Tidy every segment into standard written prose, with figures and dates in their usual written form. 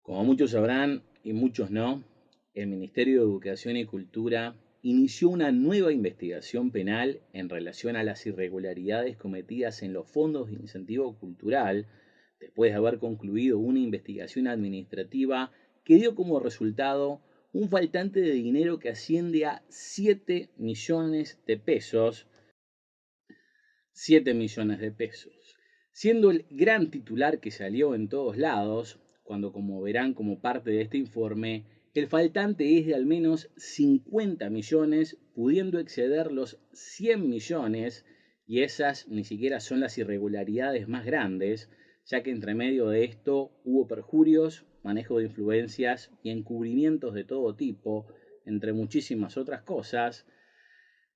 Como muchos sabrán y muchos no, el Ministerio de Educación y Cultura inició una nueva investigación penal en relación a las irregularidades cometidas en los fondos de incentivo cultural, después de haber concluido una investigación administrativa que dio como resultado un faltante de dinero que asciende a 7 millones de pesos, 7 millones de pesos, siendo el gran titular que salió en todos lados, cuando como verán como parte de este informe, el faltante es de al menos 50 millones, pudiendo exceder los 100 millones, y esas ni siquiera son las irregularidades más grandes, ya que entre medio de esto hubo perjurios, manejo de influencias y encubrimientos de todo tipo, entre muchísimas otras cosas,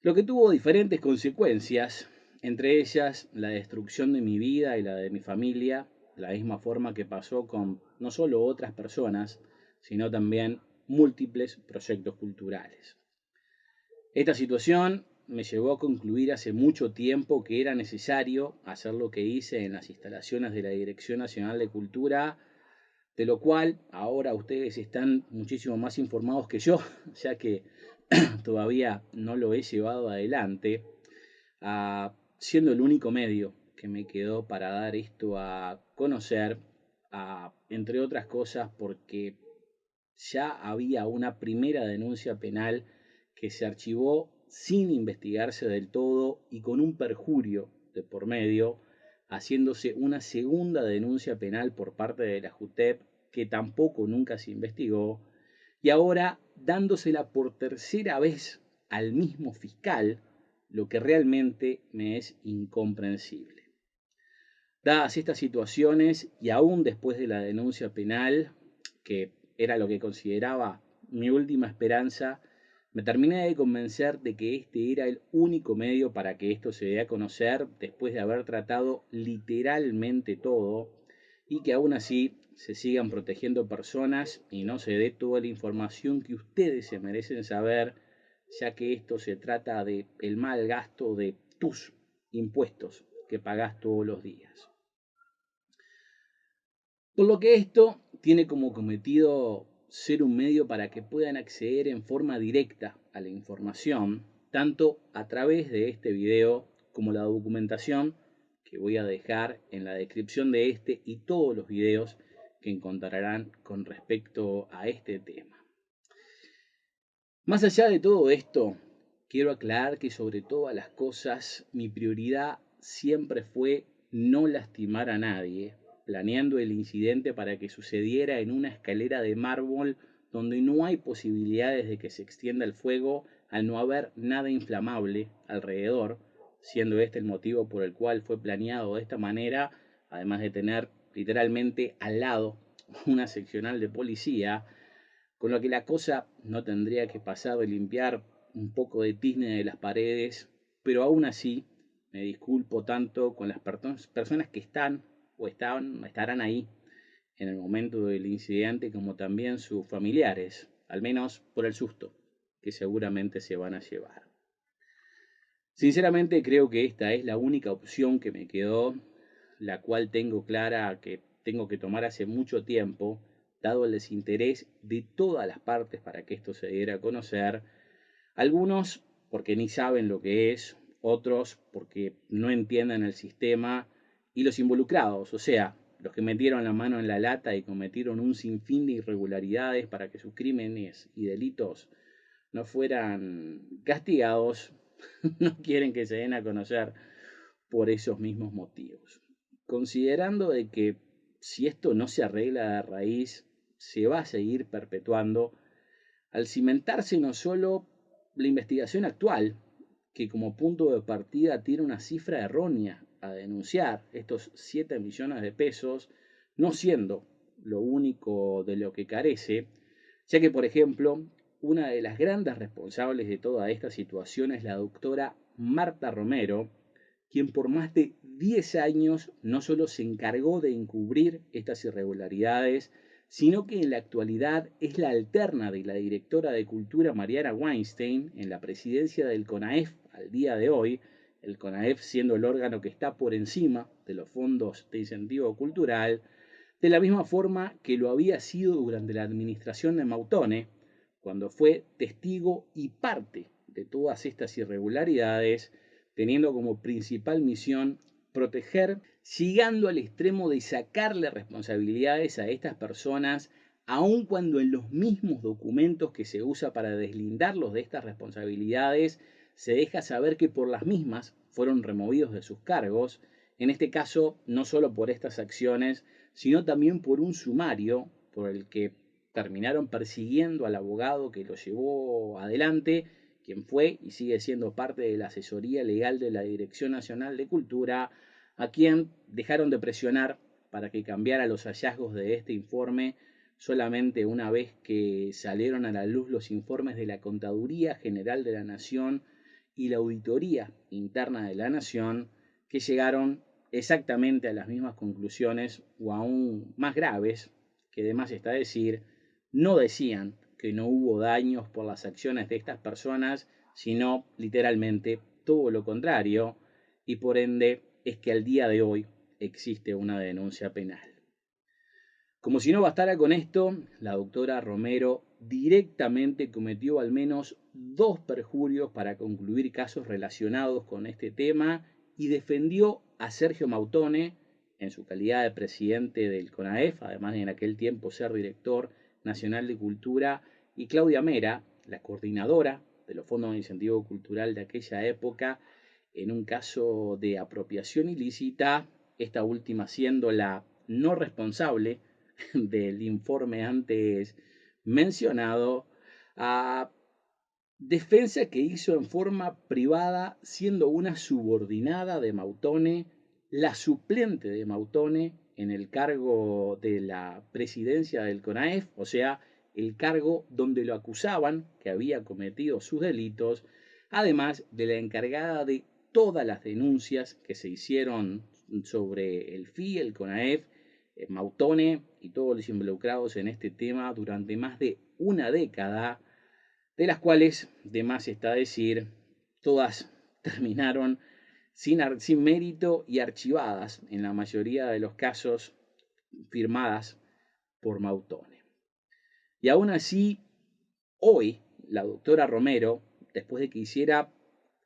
lo que tuvo diferentes consecuencias, entre ellas la destrucción de mi vida y la de mi familia, de la misma forma que pasó con no solo otras personas, sino también múltiples proyectos culturales. Esta situación me llevó a concluir hace mucho tiempo que era necesario hacer lo que hice en las instalaciones de la Dirección Nacional de Cultura, de lo cual ahora ustedes están muchísimo más informados que yo, ya que todavía no lo he llevado adelante, siendo el único medio que me quedó para dar esto a conocer, entre otras cosas porque ya había una primera denuncia penal que se archivó sin investigarse del todo y con un perjurio de por medio, haciéndose una segunda denuncia penal por parte de la JUTEP que tampoco nunca se investigó, y ahora dándosela por tercera vez al mismo fiscal, lo que realmente me es incomprensible. Dadas estas situaciones y aún después de la denuncia penal, que era lo que consideraba mi última esperanza, me terminé de convencer de que este era el único medio para que esto se dé a conocer después de haber tratado literalmente todo y que aún así se sigan protegiendo personas y no se dé toda la información que ustedes se merecen saber, ya que esto se trata de el mal gasto de tus impuestos que pagás todos los días. Por lo que esto tiene como cometido ser un medio para que puedan acceder en forma directa a la información, tanto a través de este video como la documentación que voy a dejar en la descripción de este y todos los videos que encontrarán con respecto a este tema. Más allá de todo esto, quiero aclarar que sobre todas las cosas mi prioridad siempre fue no lastimar a nadie, planeando el incidente para que sucediera en una escalera de mármol donde no hay posibilidades de que se extienda el fuego al no haber nada inflamable alrededor, siendo este el motivo por el cual fue planeado de esta manera, además de tener literalmente al lado una seccional de policía, con lo que la cosa no tendría que pasar de limpiar un poco de tizne de las paredes, pero aún así me disculpo tanto con las personas que están o estarán ahí en el momento del incidente como también sus familiares, al menos por el susto que seguramente se van a llevar. Sinceramente creo que esta es la única opción que me quedó, la cual tengo clara que tengo que tomar hace mucho tiempo, dado el desinterés de todas las partes para que esto se diera a conocer, algunos porque ni saben lo que es, otros porque no entienden el sistema y los involucrados, o sea, los que metieron la mano en la lata y cometieron un sinfín de irregularidades para que sus crímenes y delitos no fueran castigados, no quieren que se den a conocer por esos mismos motivos. Considerando de que si esto no se arregla de raíz, se va a seguir perpetuando al cimentarse no solo la investigación actual, que como punto de partida tiene una cifra errónea a denunciar, estos 7 millones de pesos, no siendo lo único de lo que carece, ya que, por ejemplo, una de las grandes responsables de toda esta situación es la doctora Marta Romero, quien por más de 10 años no solo se encargó de encubrir estas irregularidades, sino que en la actualidad es la alterna de la directora de Cultura Mariana Weinstein en la presidencia del CONAEF al día de hoy, el CONAEF siendo el órgano que está por encima de los fondos de incentivo cultural, de la misma forma que lo había sido durante la administración de Mautone, cuando fue testigo y parte de todas estas irregularidades, teniendo como principal misión proteger, llegando al extremo de sacarle responsabilidades a estas personas, aun cuando en los mismos documentos que se usa para deslindarlos de estas responsabilidades se deja saber que por las mismas fueron removidos de sus cargos, en este caso no solo por estas acciones, sino también por un sumario por el que terminaron persiguiendo al abogado que lo llevó adelante, quien fue y sigue siendo parte de la asesoría legal de la Dirección Nacional de Cultura, a quien dejaron de presionar para que cambiara los hallazgos de este informe solamente una vez que salieron a la luz los informes de la Contaduría General de la Nación y la Auditoría Interna de la Nación, que llegaron exactamente a las mismas conclusiones o aún más graves, que además está decir, no decían que no hubo daños por las acciones de estas personas, sino literalmente todo lo contrario, y por ende es que al día de hoy existe una denuncia penal. Como si no bastara con esto, la doctora Romero directamente cometió al menos 2 perjurios para concluir casos relacionados con este tema y defendió a Sergio Mautone en su calidad de presidente del CONAEF, además de en aquel tiempo ser director nacional de cultura, y Claudia Mera, la coordinadora de los fondos de incentivo cultural de aquella época, en un caso de apropiación ilícita, esta última siendo la no responsable del informe antes mencionado, a defensa que hizo en forma privada, siendo una subordinada de Mautone, la suplente de Mautone en el cargo de la presidencia del CONAEF, o sea, el cargo donde lo acusaban que había cometido sus delitos, además de la encargada de todas las denuncias que se hicieron sobre el FI, el CONAEF, Mautone y todos los involucrados en este tema durante más de una década, de las cuales, de más está decir, todas terminaron sin mérito y archivadas, en la mayoría de los casos firmadas por Mautone. Y aún así, hoy, la doctora Romero, después de que hiciera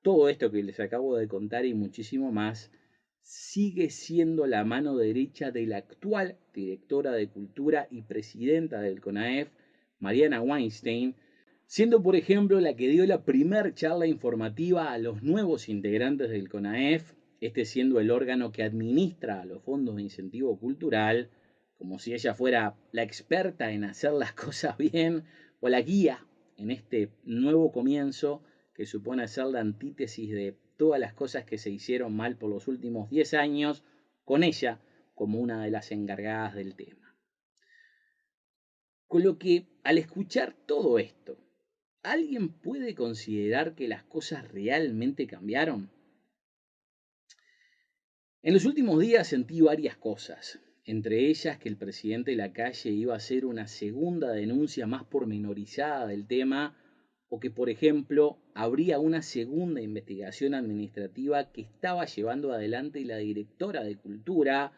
todo esto que les acabo de contar y muchísimo más, sigue siendo la mano derecha de la actual directora de Cultura y presidenta del CONAEF, Mariana Weinstein, siendo por ejemplo la que dio la primer charla informativa a los nuevos integrantes del CONAEF, este siendo el órgano que administra los fondos de incentivo cultural, como si ella fuera la experta en hacer las cosas bien o la guía en este nuevo comienzo que supone ser la antítesis de todas las cosas que se hicieron mal por los últimos 10 años, con ella como una de las encargadas del tema. Con lo que, al escuchar todo esto, ¿alguien puede considerar que las cosas realmente cambiaron? En los últimos días sentí varias cosas, entre ellas que el presidente Lacalle iba a hacer una segunda denuncia más pormenorizada del tema, o que, por ejemplo, habría una segunda investigación administrativa que estaba llevando adelante la directora de Cultura,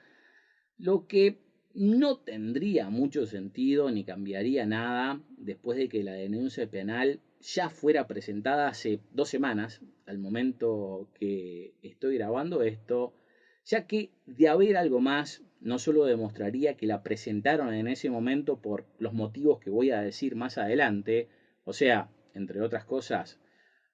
lo que no tendría mucho sentido ni cambiaría nada después de que la denuncia penal ya fuera presentada hace 2 semanas, al momento que estoy grabando esto, ya que de haber algo más, no solo demostraría que la presentaron en ese momento por los motivos que voy a decir más adelante, o sea, entre otras cosas,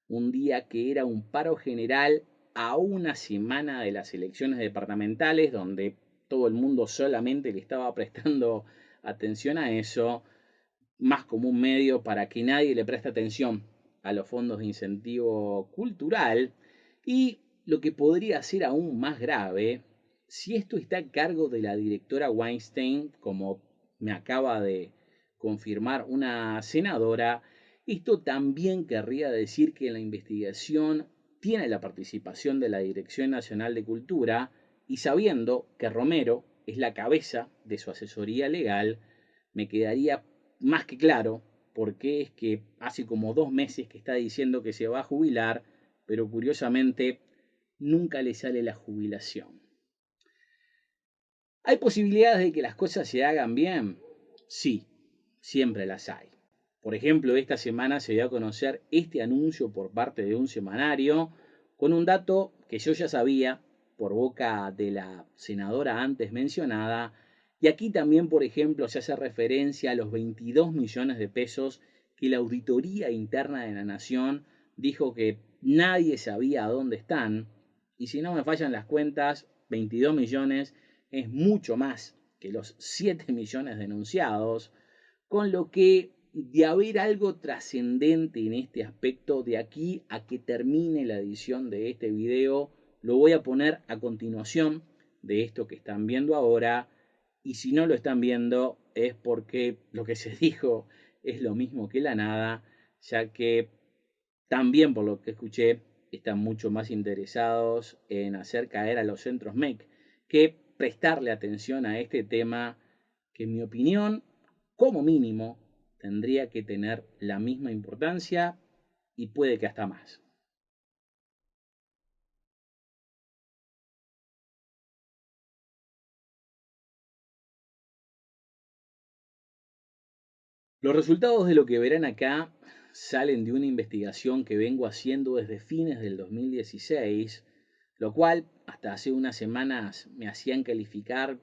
un día que era un paro general a una semana de las elecciones departamentales, donde todo el mundo solamente le estaba prestando atención a eso, más como un medio para que nadie le preste atención a los fondos de incentivo cultural, y lo que podría ser aún más grave, si esto está a cargo de la directora Weinstein, como me acaba de confirmar una senadora, esto también querría decir que la investigación tiene la participación de la Dirección Nacional de Cultura, y sabiendo que Romero es la cabeza de su asesoría legal, me quedaría más que claro por qué es que hace como 2 meses que está diciendo que se va a jubilar, pero curiosamente nunca le sale la jubilación. ¿Hay posibilidades de que las cosas se hagan bien? Sí, siempre las hay. Por ejemplo, esta semana se dio a conocer este anuncio por parte de un semanario con un dato que yo ya sabía por boca de la senadora antes mencionada. Y aquí también, por ejemplo, se hace referencia a los 22 millones de pesos que la Auditoría Interna de la Nación dijo que nadie sabía a dónde están. Y si no me fallan las cuentas, 22 millones es mucho más que los 7 millones denunciados, con lo que de haber algo trascendente en este aspecto, de aquí a que termine la edición de este video, lo voy a poner a continuación de esto que están viendo ahora. Y si no lo están viendo es porque lo que se dijo es lo mismo que la nada, ya que también por lo que escuché están mucho más interesados en hacer caer a los centros MEC que prestarle atención a este tema que en mi opinión, como mínimo, tendría que tener la misma importancia y puede que hasta más. Los resultados de lo que verán acá salen de una investigación que vengo haciendo desde fines del 2016, lo cual hasta hace unas semanas me hacían calificar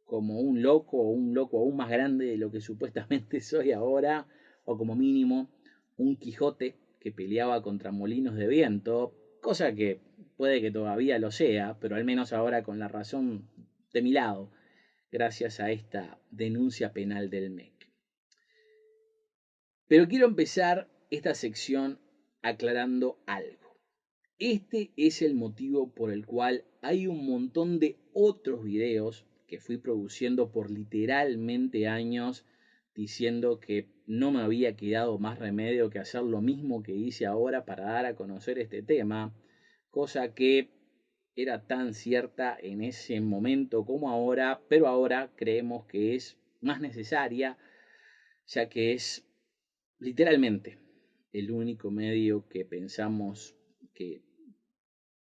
como un loco o un loco aún más grande de lo que supuestamente soy ahora, o como mínimo un Quijote que peleaba contra molinos de viento, cosa que puede que todavía lo sea, pero al menos ahora con la razón de mi lado, gracias a esta denuncia penal del MEC. Pero quiero empezar esta sección aclarando algo. Este es el motivo por el cual hay un montón de otros videos que fui produciendo por literalmente años diciendo que no me había quedado más remedio que hacer lo mismo que hice ahora para dar a conocer este tema, cosa que era tan cierta en ese momento como ahora, pero ahora creemos que es más necesaria, ya que es literalmente el único medio que pensamos que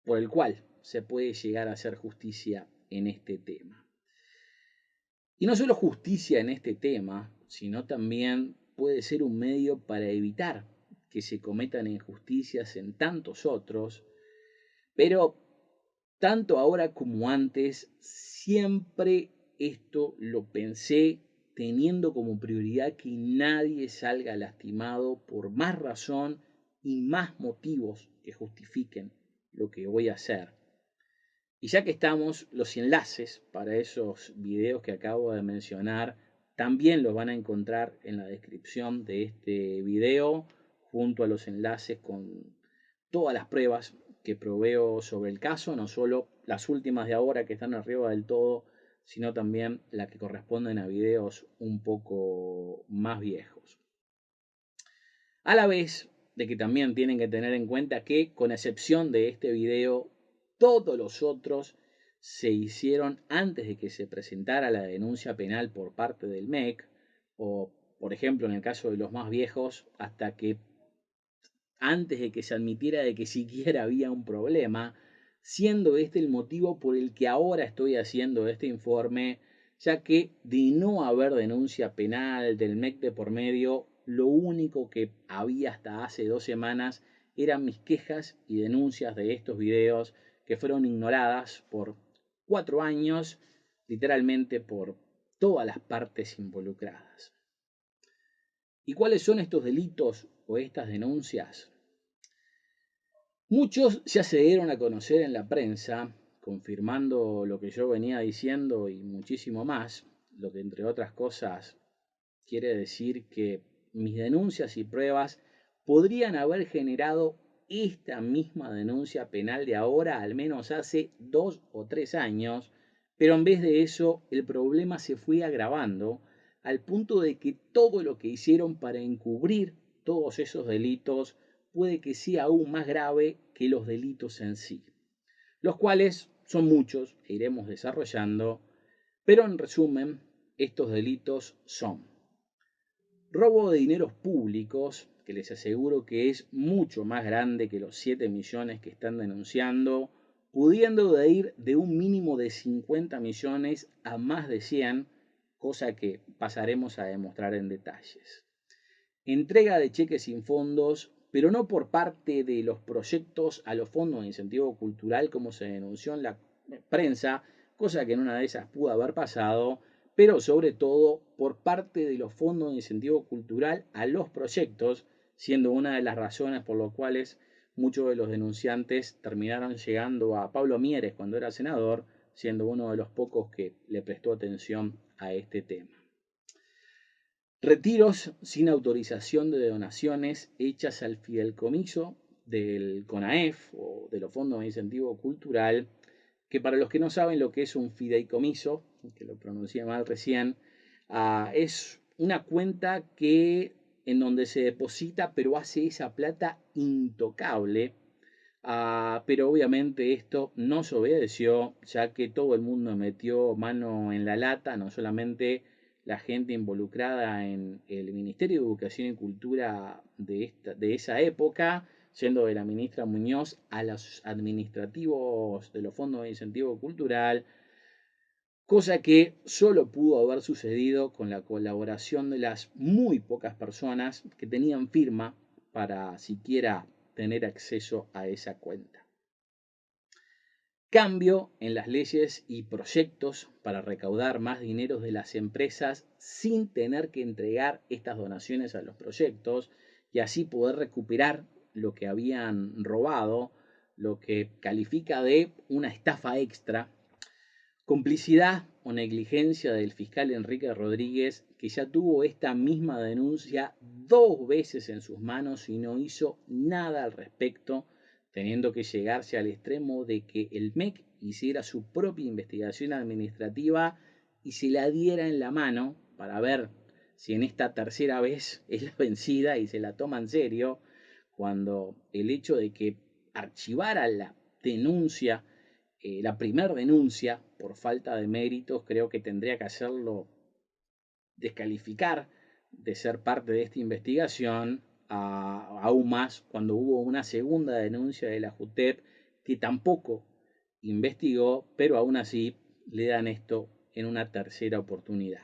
por el cual se puede llegar a hacer justicia en este tema. Y no solo justicia en este tema, sino también puede ser un medio para evitar que se cometan injusticias en tantos otros, pero tanto ahora como antes, siempre esto lo pensé teniendo como prioridad que nadie salga lastimado por más razón y más motivos que justifiquen lo que voy a hacer. Y ya que estamos, los enlaces para esos videos que acabo de mencionar también los van a encontrar en la descripción de este video, junto a los enlaces con todas las pruebas que proveo sobre el caso, no solo las últimas de ahora que están arriba del todo, sino también las que corresponden a videos un poco más viejos. A la vez de que también tienen que tener en cuenta que, con excepción de este video, todos los otros se hicieron antes de que se presentara la denuncia penal por parte del MEC, o por ejemplo en el caso de los más viejos, hasta que antes de que se admitiera de que siquiera había un problema, siendo este el motivo por el que ahora estoy haciendo este informe, ya que de no haber denuncia penal del MEC de por medio, lo único que había hasta hace 2 semanas eran mis quejas y denuncias de estos videos que fueron ignoradas por 4 años, literalmente por todas las partes involucradas. ¿Y cuáles son estos delitos o estas denuncias? Muchos ya se dieron a conocer en la prensa, confirmando lo que yo venía diciendo y muchísimo más, lo que entre otras cosas quiere decir que mis denuncias y pruebas podrían haber generado esta misma denuncia penal de ahora, al menos hace 2 o 3 años, pero en vez de eso el problema se fue agravando al punto de que todo lo que hicieron para encubrir todos esos delitos puede que sea aún más grave que los delitos en sí, los cuales son muchos e iremos desarrollando, pero en resumen, estos delitos son robo de dineros públicos, que les aseguro que es mucho más grande que los 7 millones que están denunciando, pudiendo de ir de un mínimo de 50 millones a más de 100, cosa que pasaremos a demostrar en detalles. Entrega de cheques sin fondos, pero no por parte de los proyectos a los fondos de incentivo cultural como se denunció en la prensa, cosa que en una de esas pudo haber pasado, pero sobre todo por parte de los fondos de incentivo cultural a los proyectos, siendo una de las razones por las cuales muchos de los denunciantes terminaron llegando a Pablo Mieres cuando era senador, siendo uno de los pocos que le prestó atención a este tema. Retiros sin autorización de donaciones hechas al fideicomiso del CONAEF o de los fondos de incentivo cultural, que para los que no saben lo que es un fideicomiso, que lo pronuncié mal recién, es una cuenta que en donde se deposita pero hace esa plata intocable. Pero obviamente esto no se obedeció, ya que todo el mundo metió mano en la lata, no solamente la gente involucrada en el Ministerio de Educación y Cultura de esa época, yendo de la ministra Muñoz a los administrativos de los fondos de incentivo cultural, cosa que solo pudo haber sucedido con la colaboración de las muy pocas personas que tenían firma para siquiera tener acceso a esa cuenta. Cambio en las leyes y proyectos para recaudar más dinero de las empresas sin tener que entregar estas donaciones a los proyectos y así poder recuperar lo que habían robado, lo que califica de una estafa extra. Complicidad o negligencia del fiscal Enrique Rodríguez, que ya tuvo esta misma denuncia 2 veces en sus manos y no hizo nada al respecto, teniendo que llegarse al extremo de que el MEC hiciera su propia investigación administrativa y se la diera en la mano para ver si en esta tercera vez es la vencida y se la toma en serio, cuando el hecho de que archivara la denuncia, la primera denuncia por falta de méritos, creo que tendría que hacerlo descalificar de ser parte de esta investigación, aún más cuando hubo una segunda denuncia de la JUTEP que tampoco investigó, pero aún así le dan esto en una tercera oportunidad.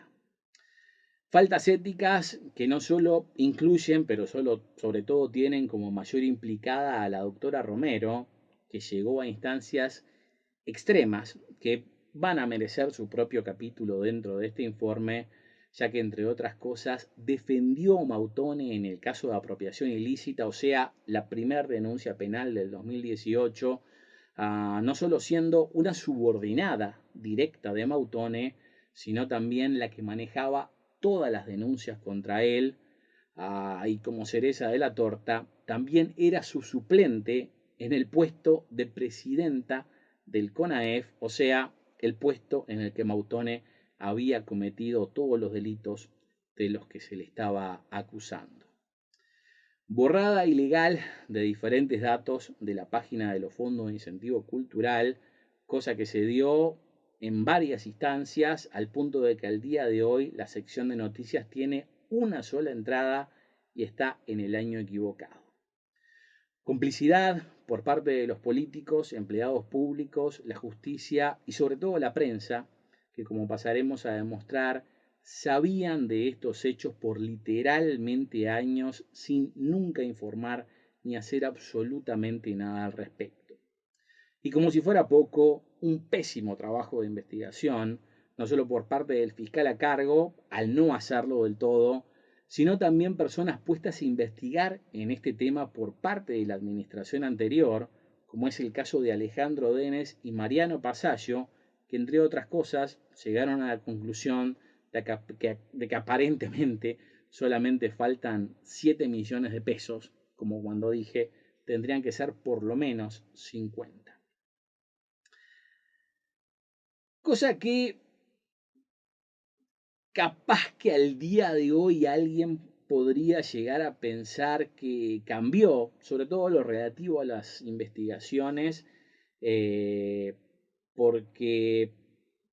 Faltas éticas que no solo incluyen, pero sobre todo tienen como mayor implicada a la doctora Romero, que llegó a instancias extremas que van a merecer su propio capítulo dentro de este informe, ya que entre otras cosas defendió Mautone en el caso de apropiación ilícita, o sea, la primera denuncia penal del 2018, no solo siendo una subordinada directa de Mautone, sino también la que manejaba todas las denuncias contra él, y como cereza de la torta, también era su suplente en el puesto de presidenta del CONAEF, o sea, el puesto en el que Mautone había cometido todos los delitos de los que se le estaba acusando. Borrada ilegal de diferentes datos de la página de los fondos de incentivo cultural, cosa que se dio en varias instancias al punto de que al día de hoy la sección de noticias tiene una sola entrada y está en el año equivocado. Complicidad por parte de los políticos, empleados públicos, la justicia y sobre todo la prensa, que como pasaremos a demostrar, sabían de estos hechos por literalmente años sin nunca informar ni hacer absolutamente nada al respecto. Y como si fuera poco, un pésimo trabajo de investigación, no solo por parte del fiscal a cargo, al no hacerlo del todo, sino también personas puestas a investigar en este tema por parte de la administración anterior, como es el caso de Alejandro Denes y Mariano Pasallo, que entre otras cosas llegaron a la conclusión de que aparentemente solamente faltan 7 millones de pesos, como cuando dije, tendrían que ser por lo menos 50. Cosa que capaz que al día de hoy alguien podría llegar a pensar que cambió, sobre todo lo relativo a las investigaciones, eh, porque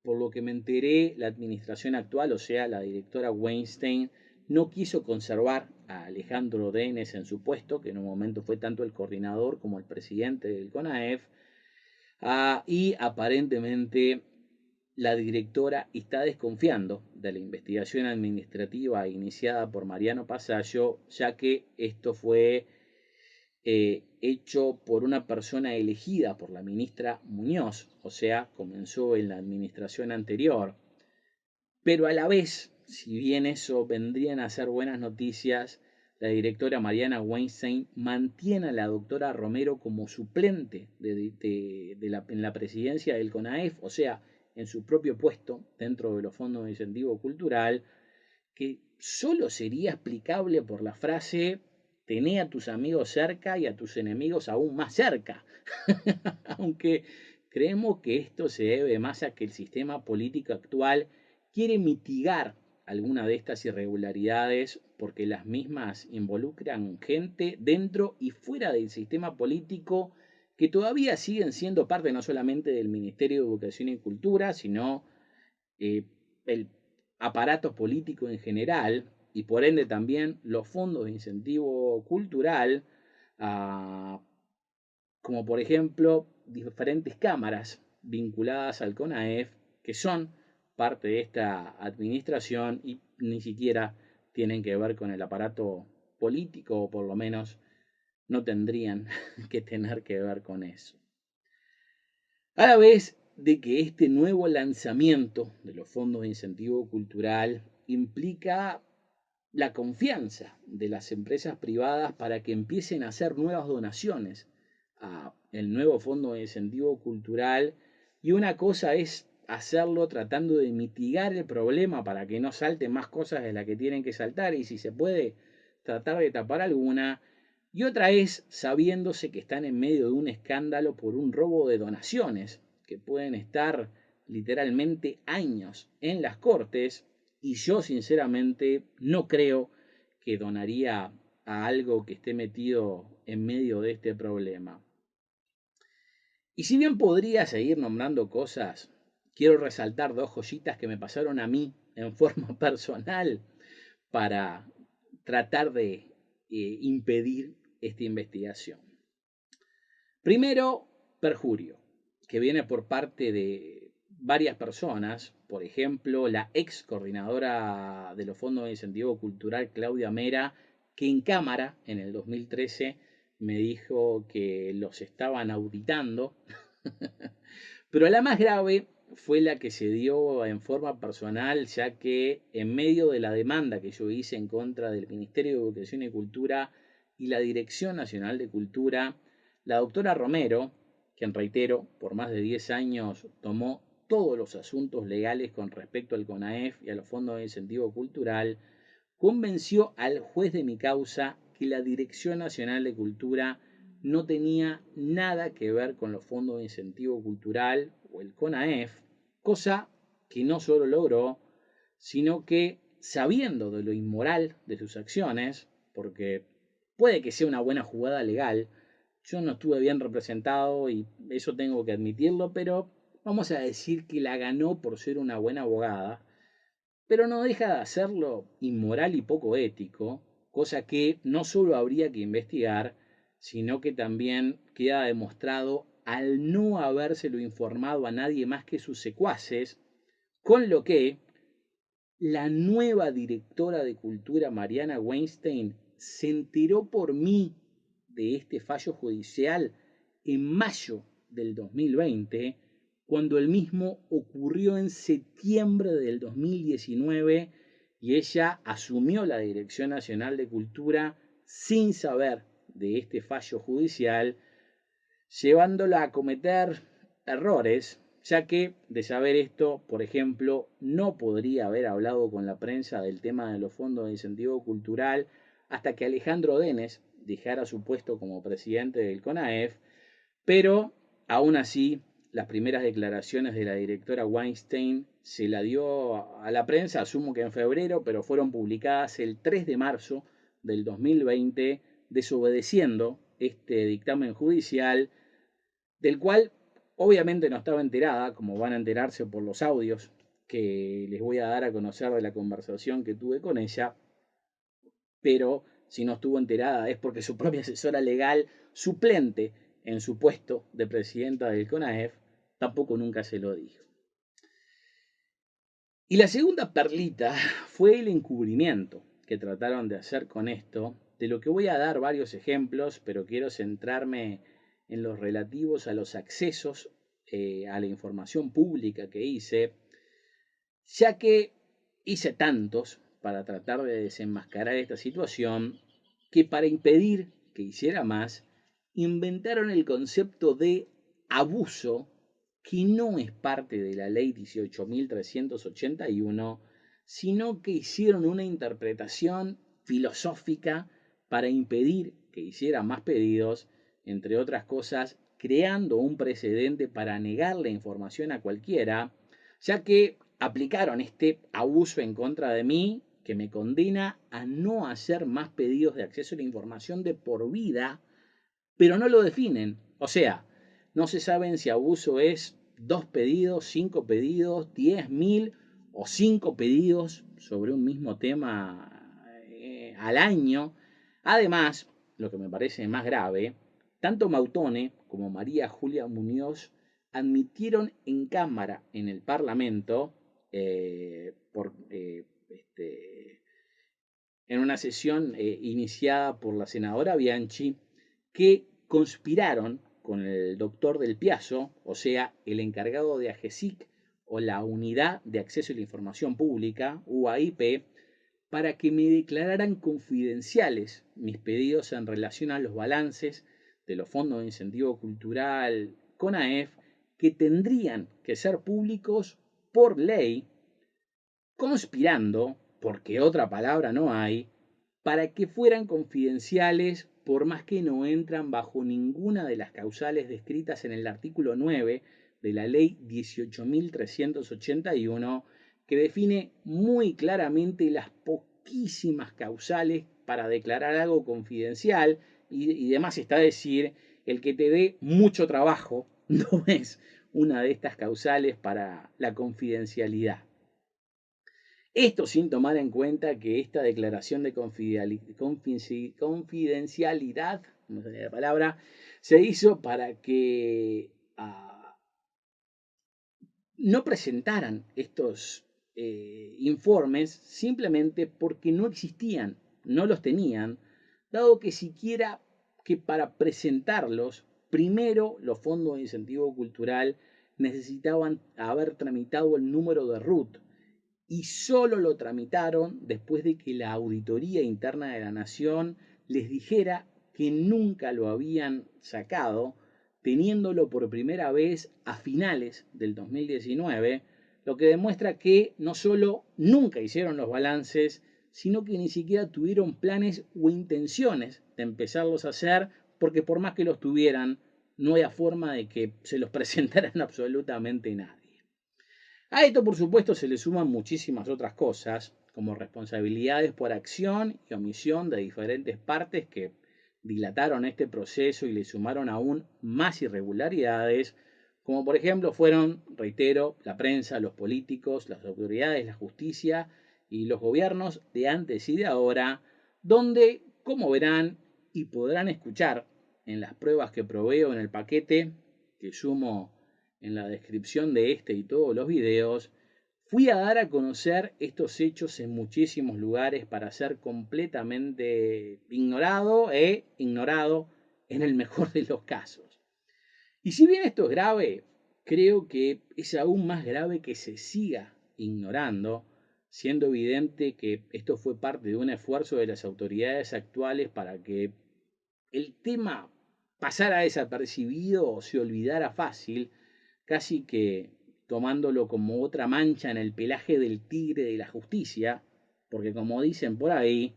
por lo que me enteré, la administración actual, o sea, la directora Weinstein, no quiso conservar a Alejandro Denes en su puesto, que en un momento fue tanto el coordinador como el presidente del CONAEF, Y aparentemente la directora está desconfiando de la investigación administrativa iniciada por Mariano Pasallo, ya que esto fue hecho por una persona elegida por la ministra Muñoz, o sea, comenzó en la administración anterior. Pero a la vez, si bien eso vendrían a ser buenas noticias, la directora Mariana Weinstein mantiene a la doctora Romero como suplente en la presidencia del CONAEF, o sea, en su propio puesto dentro de los fondos de incentivo cultural, que solo sería explicable por la frase tené a tus amigos cerca y a tus enemigos aún más cerca. Aunque creemos que esto se debe más a que el sistema político actual quiere mitigar alguna de estas irregularidades porque las mismas involucran gente dentro y fuera del sistema político que todavía siguen siendo parte no solamente del Ministerio de Educación y Cultura, sino el aparato político en general y por ende también los fondos de incentivo cultural, ah, como por ejemplo diferentes cámaras vinculadas al CONAEF que son parte de esta administración y ni siquiera tienen que ver con el aparato político o por lo menos no tendrían que tener que ver con eso. A la vez de que este nuevo lanzamiento de los fondos de incentivo cultural implica la confianza de las empresas privadas para que empiecen a hacer nuevas donaciones a el nuevo fondo de incentivo cultural, y una cosa es hacerlo tratando de mitigar el problema para que no salten más cosas de las que tienen que saltar y si se puede tratar de tapar alguna, y otra es sabiéndose que están en medio de un escándalo por un robo de donaciones que pueden estar literalmente años en las cortes, y yo sinceramente no creo que donaría a algo que esté metido en medio de este problema. Y si bien podría seguir nombrando cosas, quiero resaltar dos joyitas que me pasaron a mí en forma personal para tratar de impedir esta investigación. Primero, perjurio, que viene por parte de varias personas, por ejemplo, la ex coordinadora de los fondos de incentivo cultural, Claudia Mera, que en cámara, en el 2013, me dijo que los estaban auditando. Pero la más grave fue la que se dio en forma personal, ya que en medio de la demanda que yo hice en contra del Ministerio de Educación y Cultura y la Dirección Nacional de Cultura, la doctora Romero, quien reitero, por más de 10 años tomó todos los asuntos legales con respecto al CONAEF y a los fondos de incentivo cultural, convenció al juez de mi causa que la Dirección Nacional de Cultura no tenía nada que ver con los fondos de incentivo cultural o el CONAEF, cosa que no solo logró, sino que sabiendo de lo inmoral de sus acciones, porque puede que sea una buena jugada legal, yo no estuve bien representado y eso tengo que admitirlo, pero vamos a decir que la ganó por ser una buena abogada, pero no deja de hacerlo inmoral y poco ético, cosa que no solo habría que investigar, sino que también queda demostrado al no habérselo informado a nadie más que sus secuaces, con lo que la nueva directora de cultura, Mariana Weinstein, se enteró por mí de este fallo judicial en mayo del 2020, cuando el mismo ocurrió en septiembre del 2019 y ella asumió la Dirección Nacional de Cultura sin saber de este fallo judicial, llevándola a cometer errores, ya que de saber esto, por ejemplo, no podría haber hablado con la prensa del tema de los fondos de incentivo cultural hasta que Alejandro Denes dejara su puesto como presidente del CONAEF, pero aún así las primeras declaraciones de la directora Weinstein se la dio a la prensa, asumo que en febrero, pero fueron publicadas el 3 de marzo del 2020, desobedeciendo este dictamen judicial, del cual obviamente no estaba enterada, como van a enterarse por los audios que les voy a dar a conocer de la conversación que tuve con ella, pero si no estuvo enterada es porque su propia asesora legal suplente en su puesto de presidenta del CONAEF, tampoco nunca se lo dijo. Y la segunda perlita fue el encubrimiento que trataron de hacer con esto, de lo que voy a dar varios ejemplos, pero quiero centrarme en los relativos a los accesos a la información pública que hice, ya que hice tantos para tratar de desenmascarar esta situación, que para impedir que hiciera más, inventaron el concepto de abuso, que no es parte de la ley 18.381, sino que hicieron una interpretación filosófica para impedir que hiciera más pedidos, entre otras cosas, creando un precedente para negar la información a cualquiera, ya que aplicaron este abuso en contra de mí, que me condena a no hacer más pedidos de acceso a la información de por vida, pero no lo definen. O sea, no se saben si abuso es 2 pedidos, 5 pedidos, 10.000 o 5 pedidos sobre un mismo tema al año. Además, lo que me parece más grave, tanto Mautone como María Julia Muñoz admitieron en cámara, en el Parlamento, en una sesión iniciada por la senadora Bianchi, que conspiraron con el doctor Del Piazo, o sea, el encargado de AGESIC o la Unidad de Acceso a la Información Pública, UAIP, para que me declararan confidenciales mis pedidos en relación a los balances de los fondos de incentivo cultural CONAEF, que tendrían que ser públicos por ley, conspirando, porque otra palabra no hay, para que fueran confidenciales, por más que no entran bajo ninguna de las causales descritas en el artículo 9 de la ley 18.381, que define muy claramente las poquísimas causales para declarar algo confidencial, y demás está decir, el que te dé mucho trabajo no es una de estas causales para la confidencialidad. Esto sin tomar en cuenta que esta declaración de confidencialidad, no sé la palabra, se hizo para que no presentaran estos informes simplemente porque no existían, no los tenían, dado que siquiera que para presentarlos, primero los fondos de incentivo cultural necesitaban haber tramitado el número de RUT, y solo lo tramitaron después de que la Auditoría Interna de la Nación les dijera que nunca lo habían sacado, teniéndolo por primera vez a finales del 2019, lo que demuestra que no solo nunca hicieron los balances, sino que ni siquiera tuvieron planes o intenciones de empezarlos a hacer, porque por más que los tuvieran, no había forma de que se los presentaran absolutamente nadie. A esto, por supuesto, se le suman muchísimas otras cosas, como responsabilidades por acción y omisión de diferentes partes que dilataron este proceso y le sumaron aún más irregularidades, como por ejemplo fueron, reitero, la prensa, los políticos, las autoridades, la justicia y los gobiernos de antes y de ahora, donde, como verán y podrán escuchar en las pruebas que proveo en el paquete que sumo en la descripción de este y todos los videos, fui a dar a conocer estos hechos en muchísimos lugares para ser completamente ignorado en el mejor de los casos. Y si bien esto es grave, creo que es aún más grave que se siga ignorando, siendo evidente que esto fue parte de un esfuerzo de las autoridades actuales para que el tema pasara desapercibido o se olvidara fácil, casi que tomándolo como otra mancha en el pelaje del tigre de la justicia, porque como dicen por ahí,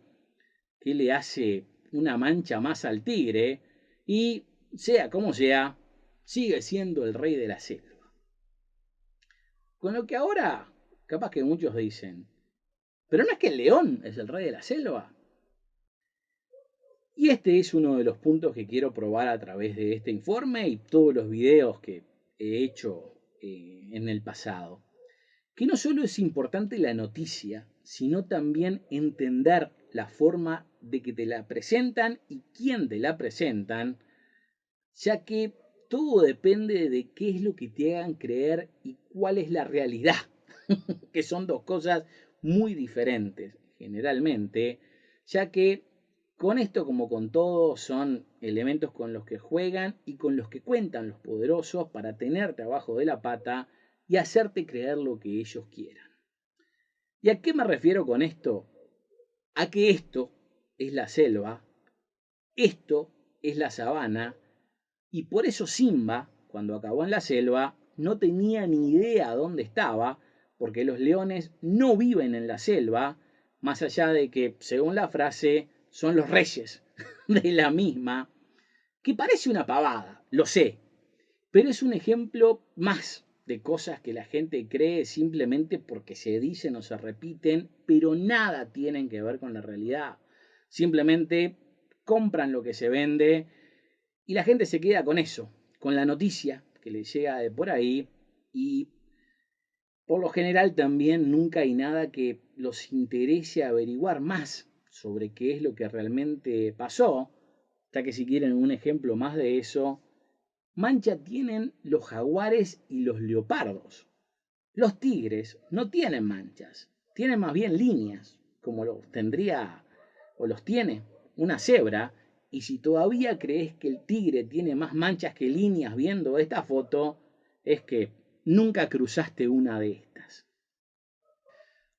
¿qué le hace una mancha más al tigre? Y sea como sea, sigue siendo el rey de la selva. Con lo que ahora, capaz que muchos dicen, pero no es que el león es el rey de la selva. Y este es uno de los puntos que quiero probar a través de este informe y todos los videos que he hecho en el pasado. Que no solo es importante la noticia, sino también entender la forma de que te la presentan y quién te la presentan, ya que todo depende de qué es lo que te hagan creer y cuál es la realidad, que son dos cosas muy diferentes generalmente, ya que con esto como con todo son elementos con los que juegan y con los que cuentan los poderosos para tenerte abajo de la pata y hacerte creer lo que ellos quieran. ¿Y a qué me refiero con esto? A que esto es la selva, esto es la sabana, y por eso Simba, cuando acabó en la selva, no tenía ni idea dónde estaba, porque los leones no viven en la selva, más allá de que, según la frase, son los reyes de la misma, que parece una pavada, lo sé, pero es un ejemplo más de cosas que la gente cree simplemente porque se dicen o se repiten, pero nada tienen que ver con la realidad. Simplemente compran lo que se vende y la gente se queda con eso, con la noticia que le llega de por ahí y por lo general también nunca hay nada que los interese averiguar más sobre qué es lo que realmente pasó, ya que si quieren un ejemplo más de eso, mancha tienen los jaguares y los leopardos. Los tigres no tienen manchas, tienen más bien líneas, como los tendría o los tiene una cebra. Y si todavía crees que el tigre tiene más manchas que líneas viendo esta foto, es que nunca cruzaste una de estas.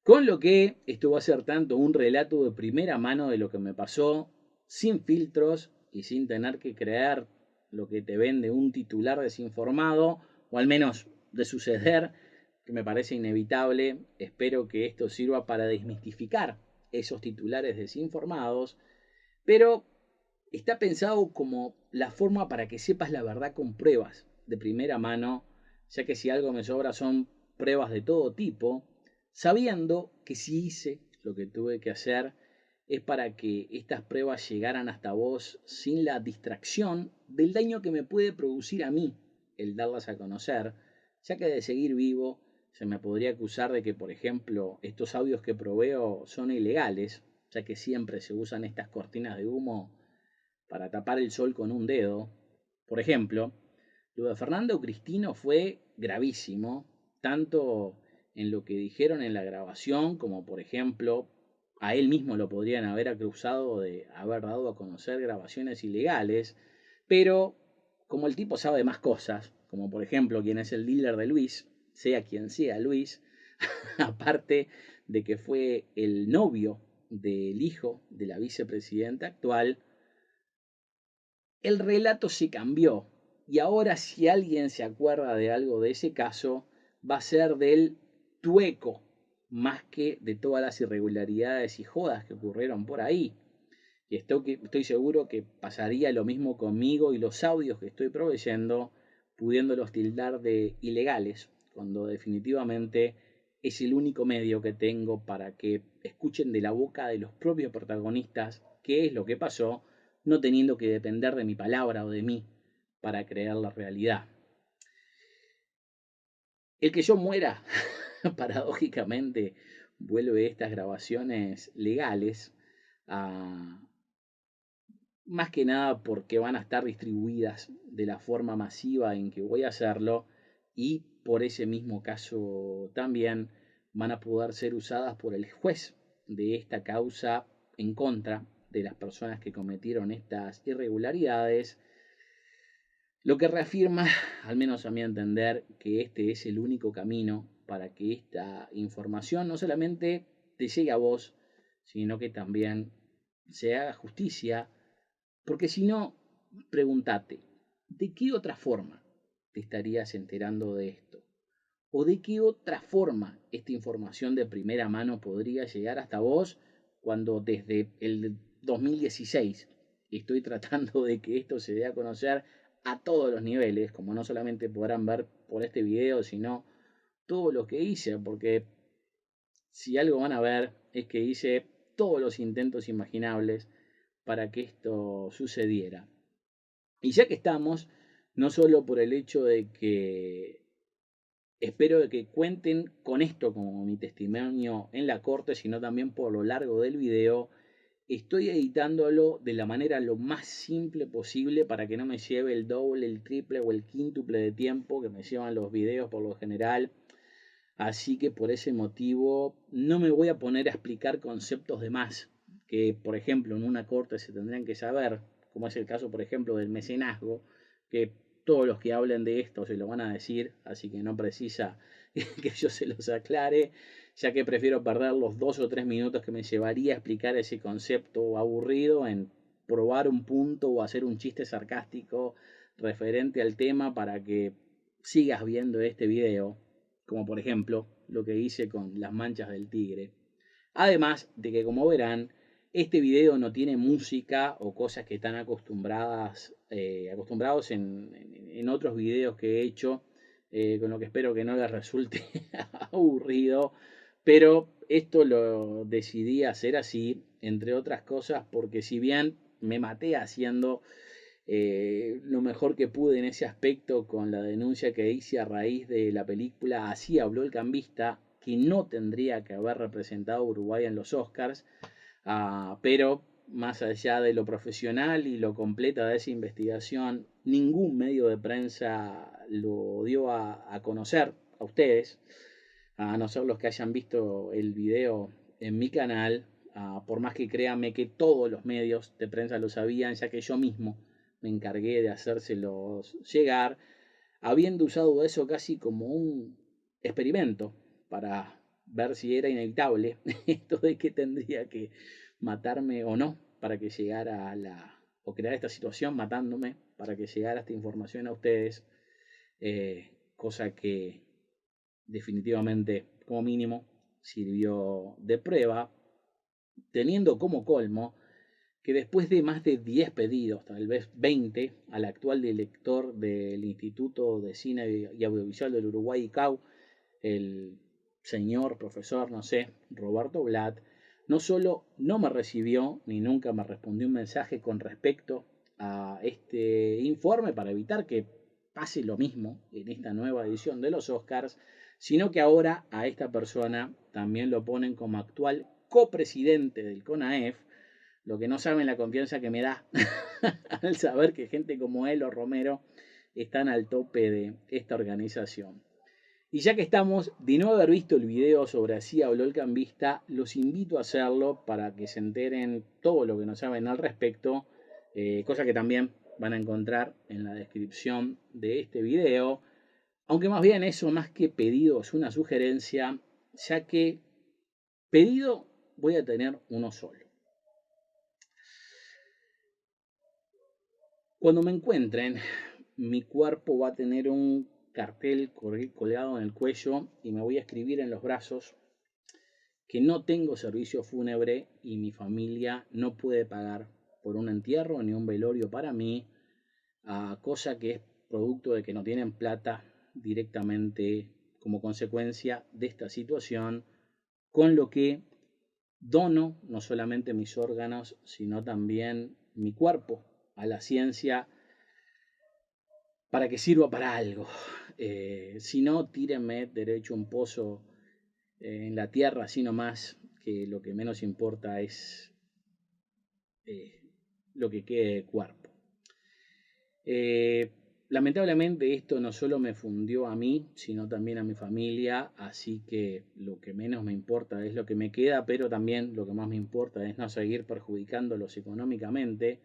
Con lo que esto va a ser tanto un relato de primera mano de lo que me pasó, sin filtros y sin tener que creer lo que te vende un titular desinformado, o al menos de suceder, que me parece inevitable. Espero que esto sirva para desmistificar esos titulares desinformados, pero está pensado como la forma para que sepas la verdad con pruebas de primera mano, ya que si algo me sobra son pruebas de todo tipo, sabiendo que si hice lo que tuve que hacer es para que estas pruebas llegaran hasta vos sin la distracción del daño que me puede producir a mí el darlas a conocer, ya que de seguir vivo se me podría acusar de que, por ejemplo, estos audios que proveo son ilegales, ya que siempre se usan estas cortinas de humo para tapar el sol con un dedo. Por ejemplo, lo de Fernando Cristino fue gravísimo, tanto en lo que dijeron en la grabación, como por ejemplo, a él mismo lo podrían haber acusado de haber dado a conocer grabaciones ilegales, pero como el tipo sabe más cosas, como por ejemplo quién es el dealer de Luis, sea quien sea Luis, aparte de que fue el novio del hijo de la vicepresidenta actual, el relato se cambió y ahora si alguien se acuerda de algo de ese caso, va a ser del Tueco, más que de todas las irregularidades y jodas que ocurrieron por ahí. Y estoy seguro que pasaría lo mismo conmigo y los audios que estoy proveyendo, pudiéndolos tildar de ilegales, cuando definitivamente es el único medio que tengo para que escuchen de la boca de los propios protagonistas qué es lo que pasó, no teniendo que depender de mi palabra o de mí para creer la realidad. El que yo muera, paradójicamente, vuelve estas grabaciones legales a, más que nada porque van a estar distribuidas de la forma masiva en que voy a hacerlo y por ese mismo caso también van a poder ser usadas por el juez de esta causa en contra de las personas que cometieron estas irregularidades, lo que reafirma, al menos a mi entender, que este es el único camino para que esta información no solamente te llegue a vos, sino que también se haga justicia, porque si no, pregúntate, ¿de qué otra forma te estarías enterando de esto? ¿O de qué otra forma esta información de primera mano podría llegar hasta vos cuando desde el 2016 estoy tratando de que esto se dé a conocer a todos los niveles, como no solamente podrán ver por este video, sino todo lo que hice? Porque si algo van a ver es que hice todos los intentos imaginables para que esto sucediera. Y ya que estamos, no solo por el hecho de que espero de que cuenten con esto como mi testimonio en la corte, sino también por lo largo del video, estoy editándolo de la manera lo más simple posible para que no me lleve el doble, el triple o el quíntuple de tiempo que me llevan los videos por lo general. Así que por ese motivo no me voy a poner a explicar conceptos de más que, por ejemplo, en una corte se tendrían que saber, como es el caso, por ejemplo, del mecenazgo, que todos los que hablen de esto se lo van a decir, así que no precisa que yo se los aclare, ya que prefiero perder los 2 o 3 minutos que me llevaría a explicar ese concepto aburrido en probar un punto o hacer un chiste sarcástico referente al tema para que sigas viendo este video, como por ejemplo lo que hice con las manchas del tigre. Además de que, como verán, este video no tiene música o cosas que están acostumbrados en otros videos que he hecho, con lo que espero que no les resulte aburrido. Pero esto lo decidí hacer así, entre otras cosas, porque si bien me maté haciendo lo mejor que pude en ese aspecto con la denuncia que hice a raíz de la película Así habló el cambista, que no tendría que haber representado a Uruguay en los Oscars, pero más allá de lo profesional y lo completa de esa investigación, ningún medio de prensa lo dio a conocer a ustedes, a no ser los que hayan visto el video en mi canal, por más que créanme que todos los medios de prensa lo sabían, ya que yo mismo me encargué de hacérselos llegar, habiendo usado eso casi como un experimento para ver si era inevitable esto de que tendría que matarme o no para que llegara o crear esta situación matándome para que llegara esta información a ustedes, cosa que definitivamente como mínimo sirvió de prueba, teniendo como colmo que después de más de 10 pedidos, tal vez 20, al actual director del Instituto de Cine y Audiovisual del Uruguay, ICAU, el señor profesor, no sé, Roberto Blatt, no solo no me recibió ni nunca me respondió un mensaje con respecto a este informe para evitar que pase lo mismo en esta nueva edición de los Oscars, sino que ahora a esta persona también lo ponen como actual copresidente del CONAEF, lo que no saben la confianza que me da al saber que gente como él o Romero están al tope de esta organización. Y ya que estamos, de no haber visto el video sobre Así habló el cambista, los invito a hacerlo para que se enteren todo lo que no saben al respecto, cosa que también van a encontrar en la descripción de este video. Aunque más bien eso, más que pedido, es una sugerencia, ya que pedido voy a tener uno solo. Cuando me encuentren, mi cuerpo va a tener un cartel colgado en el cuello y me voy a escribir en los brazos que no tengo servicio fúnebre y mi familia no puede pagar por un entierro ni un velorio para mí, cosa que es producto de que no tienen plata directamente como consecuencia de esta situación, con lo que dono no solamente mis órganos, sino también mi cuerpo a la ciencia para que sirva para algo. Si no, tírenme derecho un pozo en la tierra, así nomás, que lo que menos importa es eh, lo que quede de cuerpo. Lamentablemente esto no solo me fundió a mí, sino también a mi familia, así que lo que menos me importa es lo que me queda, pero también lo que más me importa es no seguir perjudicándolos económicamente,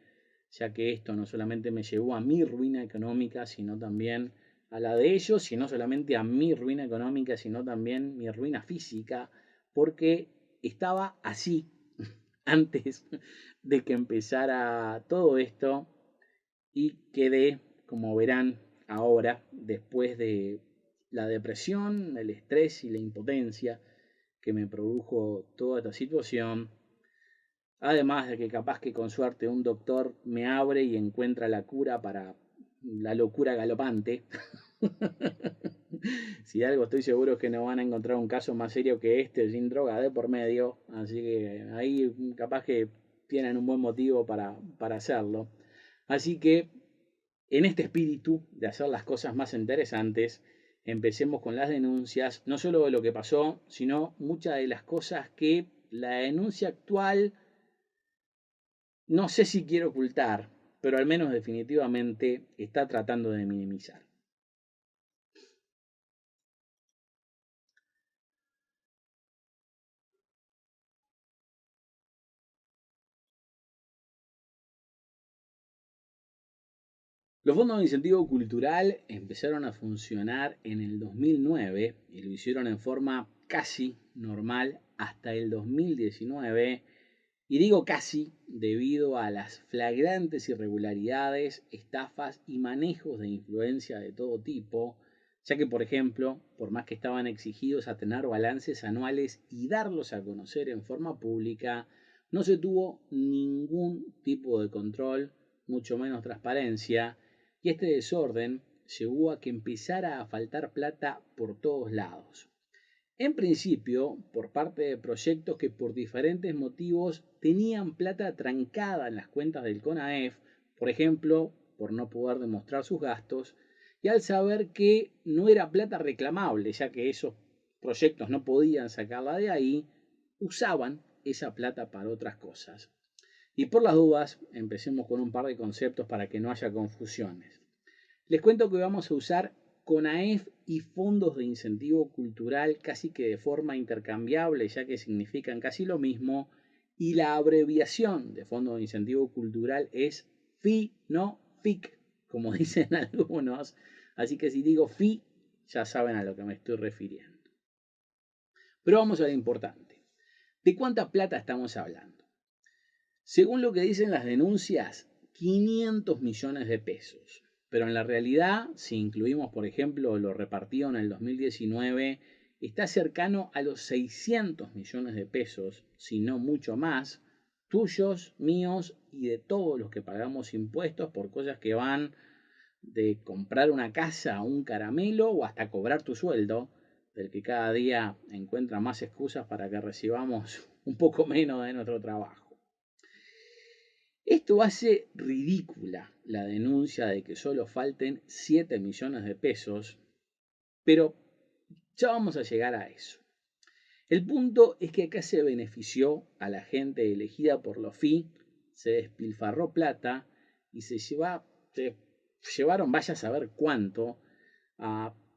ya que esto no solamente me llevó a mi ruina económica, sino también a la de ellos, y no solamente a mi ruina económica, sino también mi ruina física, porque estaba así antes de que empezara todo esto y quedé, como verán ahora, después de la depresión, el estrés y la impotencia que me produjo toda esta situación, además de que capaz que con suerte un doctor me abre y encuentra la cura para la locura galopante. Si de algo estoy seguro es que no van a encontrar un caso más serio que este sin droga de por medio, así que ahí capaz que tienen un buen motivo para hacerlo. Así que en este espíritu de hacer las cosas más interesantes, empecemos con las denuncias, no solo de lo que pasó, sino muchas de las cosas que la denuncia actual no sé si quiere ocultar, pero al menos definitivamente está tratando de minimizar. Los fondos de incentivo cultural empezaron a funcionar en el 2009 y lo hicieron en forma casi normal hasta el 2019. Y digo casi debido a las flagrantes irregularidades, estafas y manejos de influencia de todo tipo, ya que, por ejemplo, por más que estaban exigidos a tener balances anuales y darlos a conocer en forma pública, no se tuvo ningún tipo de control, mucho menos transparencia, y este desorden llevó a que empezara a faltar plata por todos lados. En principio, por parte de proyectos que por diferentes motivos tenían plata trancada en las cuentas del CONAEF, por ejemplo, por no poder demostrar sus gastos, y al saber que no era plata reclamable, ya que esos proyectos no podían sacarla de ahí, usaban esa plata para otras cosas. Y por las dudas, empecemos con un par de conceptos para que no haya confusiones. Les cuento que vamos a usar CONAEF y fondos de incentivo cultural casi que de forma intercambiable, ya que significan casi lo mismo, y la abreviación de fondo de incentivo cultural es FI, no FIC, como dicen algunos. Así que si digo FI, ya saben a lo que me estoy refiriendo. Pero vamos a lo importante. ¿De cuánta plata estamos hablando? Según lo que dicen las denuncias, 500 millones de pesos. Pero en la realidad, si incluimos, por ejemplo, lo repartido en el 2019, está cercano a los 600 millones de pesos, si no mucho más, tuyos, míos y de todos los que pagamos impuestos por cosas que van de comprar una casa a un caramelo o hasta cobrar tu sueldo, del que cada día encuentra más excusas para que recibamos un poco menos de nuestro trabajo. Esto hace ridícula la denuncia de que solo falten 7 millones de pesos, pero ya vamos a llegar a eso. El punto es que acá se benefició a la gente elegida por los FI, se despilfarró plata y se llevaron, vaya a saber cuánto,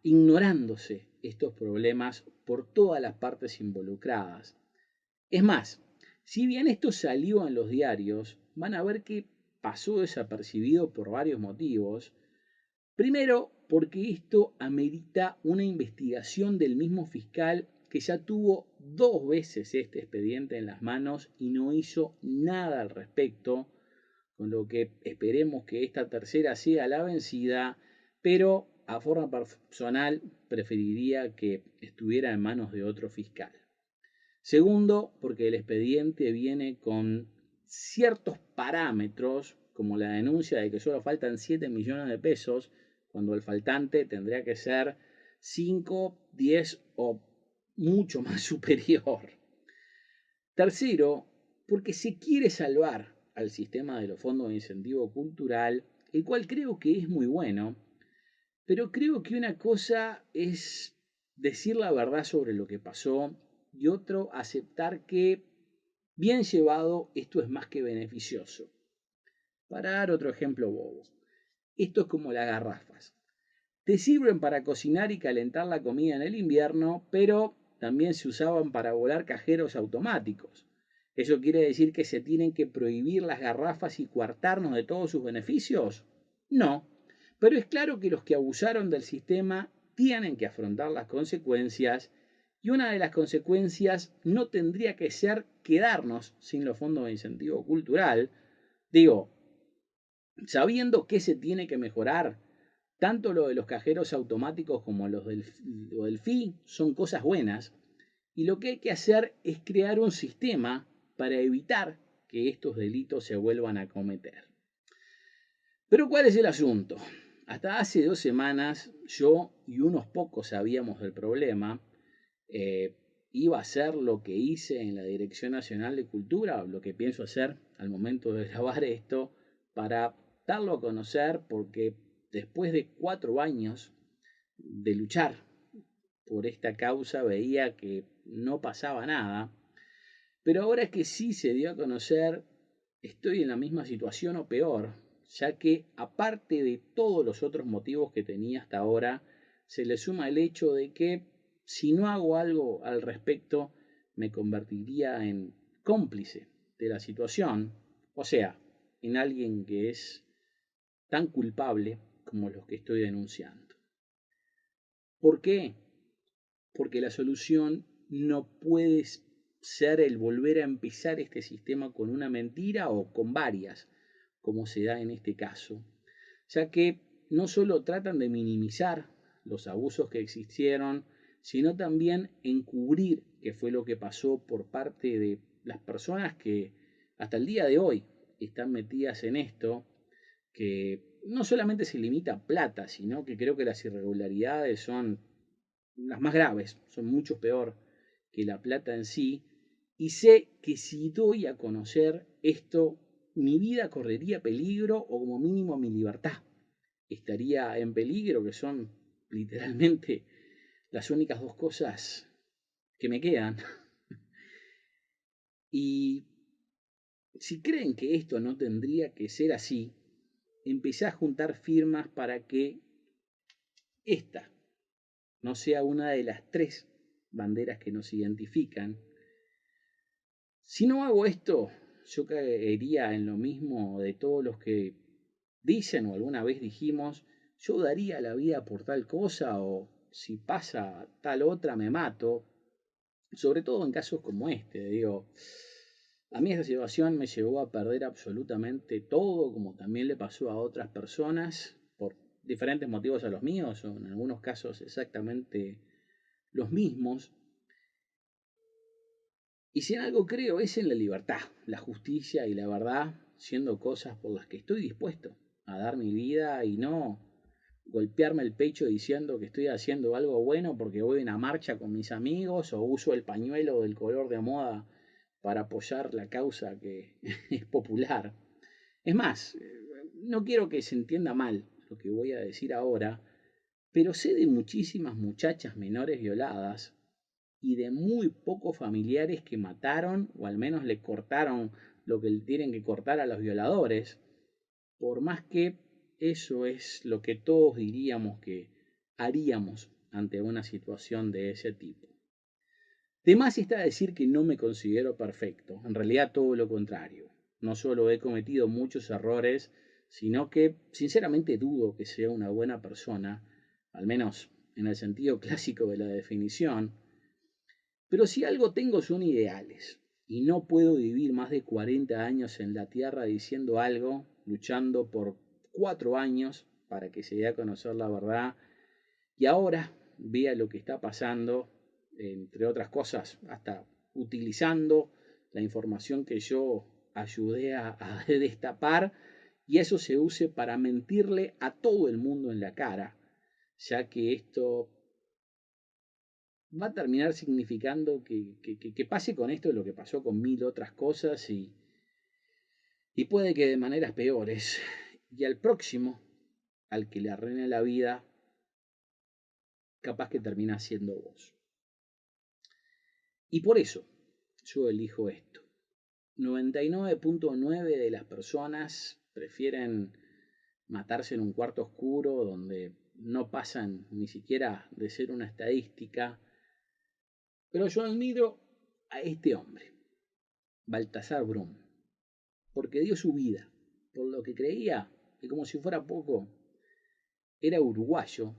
ignorándose estos problemas por todas las partes involucradas. Es más, si bien esto salió en los diarios, van a ver que pasó desapercibido por varios motivos. Primero, porque esto amerita una investigación del mismo fiscal que ya tuvo 2 veces este expediente en las manos y no hizo nada al respecto, con lo que esperemos que esta tercera sea la vencida, pero a forma personal preferiría que estuviera en manos de otro fiscal. Segundo, porque el expediente viene con ciertos parámetros, como la denuncia de que solo faltan 7 millones de pesos, cuando el faltante tendría que ser 5, 10 o mucho más superior. Tercero, porque se quiere salvar al sistema de los fondos de incentivo cultural, el cual creo que es muy bueno, pero creo que una cosa es decir la verdad sobre lo que pasó y otro aceptar que, bien llevado, esto es más que beneficioso. Para dar otro ejemplo bobo, esto es como las garrafas. Te sirven para cocinar y calentar la comida en el invierno, pero también se usaban para volar cajeros automáticos. ¿Eso quiere decir que se tienen que prohibir las garrafas y coartarnos de todos sus beneficios? No, pero es claro que los que abusaron del sistema tienen que afrontar las consecuencias y una de las consecuencias no tendría que ser quedarnos sin los fondos de incentivo cultural. Digo, sabiendo que se tiene que mejorar, tanto lo de los cajeros automáticos como lo del FI son cosas buenas, y lo que hay que hacer es crear un sistema para evitar que estos delitos se vuelvan a cometer. Pero ¿cuál es el asunto? Hasta hace 2 semanas yo y unos pocos sabíamos del problema. Iba a hacer lo que hice en la Dirección Nacional de Cultura, lo que pienso hacer al momento de grabar esto, para darlo a conocer, porque después de 4 años de luchar por esta causa veía que no pasaba nada. Pero ahora que sí se dio a conocer, estoy en la misma situación o peor, ya que aparte de todos los otros motivos que tenía hasta ahora, se le suma el hecho de que si no hago algo al respecto, me convertiría en cómplice de la situación, o sea, en alguien que es tan culpable como los que estoy denunciando. ¿Por qué? Porque la solución no puede ser el volver a empezar este sistema con una mentira o con varias, como se da en este caso, ya que no solo tratan de minimizar los abusos que existieron, sino también encubrir qué fue lo que pasó por parte de las personas que hasta el día de hoy están metidas en esto, que no solamente se limita a plata, sino que creo que las irregularidades son las más graves, son mucho peor que la plata en sí, y sé que si doy a conocer esto, mi vida correría peligro o como mínimo mi libertad estaría en peligro, que son literalmente las únicas dos cosas que me quedan. Y si creen que esto no tendría que ser así, empecé a juntar firmas para que esta no sea una de las tres banderas que nos identifican. Si no hago esto, yo caería en lo mismo de todos los que dicen o alguna vez dijimos, yo daría la vida por tal cosa o si pasa tal otra me mato, sobre todo en casos como este. Digo, a mí esta situación me llevó a perder absolutamente todo, como también le pasó a otras personas, por diferentes motivos a los míos, o en algunos casos exactamente los mismos. Y si en algo creo es en la libertad, la justicia y la verdad, siendo cosas por las que estoy dispuesto a dar mi vida y no golpearme el pecho diciendo que estoy haciendo algo bueno porque voy a una marcha con mis amigos o uso el pañuelo del color de moda para apoyar la causa que es popular. Es más, no quiero que se entienda mal lo que voy a decir ahora, pero sé de muchísimas muchachas menores violadas y de muy pocos familiares que mataron o al menos le cortaron lo que le tienen que cortar a los violadores, por más que eso es lo que todos diríamos que haríamos ante una situación de ese tipo. De más está decir que no me considero perfecto, en realidad todo lo contrario. No solo he cometido muchos errores, sino que sinceramente dudo que sea una buena persona, al menos en el sentido clásico de la definición, pero si algo tengo son ideales, y no puedo vivir más de 40 años en la Tierra diciendo algo, luchando por 4 años para que se dé a conocer la verdad, y ahora vea lo que está pasando, entre otras cosas, hasta utilizando la información que yo ayudé a destapar, y eso se use para mentirle a todo el mundo en la cara, ya que esto va a terminar significando que pase con esto lo que pasó con mil otras cosas y puede que de maneras peores. Y al próximo, al que le arruine la vida, capaz que termina siendo vos. Y por eso yo elijo esto. 99.9 de las personas prefieren matarse en un cuarto oscuro donde no pasan ni siquiera de ser una estadística. Pero yo admiro a este hombre, Baltasar Brum, porque dio su vida, por lo que creía que como si fuera poco, era uruguayo,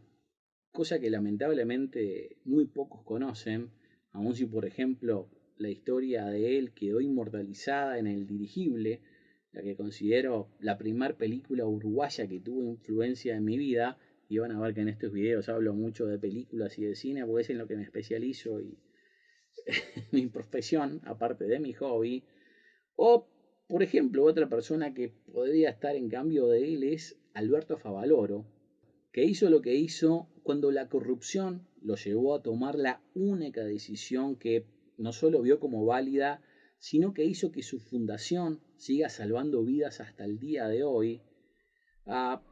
cosa que lamentablemente muy pocos conocen, aun si por ejemplo la historia de él quedó inmortalizada en El Dirigible, la que considero la primer película uruguaya que tuvo influencia en mi vida, y van a ver que en estos videos hablo mucho de películas y de cine porque es en lo que me especializo y mi profesión, aparte de mi hobby. O, por ejemplo, otra persona que podría estar en cambio de él es Alberto Favaloro, que hizo lo que hizo cuando la corrupción lo llevó a tomar la única decisión que no solo vio como válida, sino que hizo que su fundación siga salvando vidas hasta el día de hoy. Ah,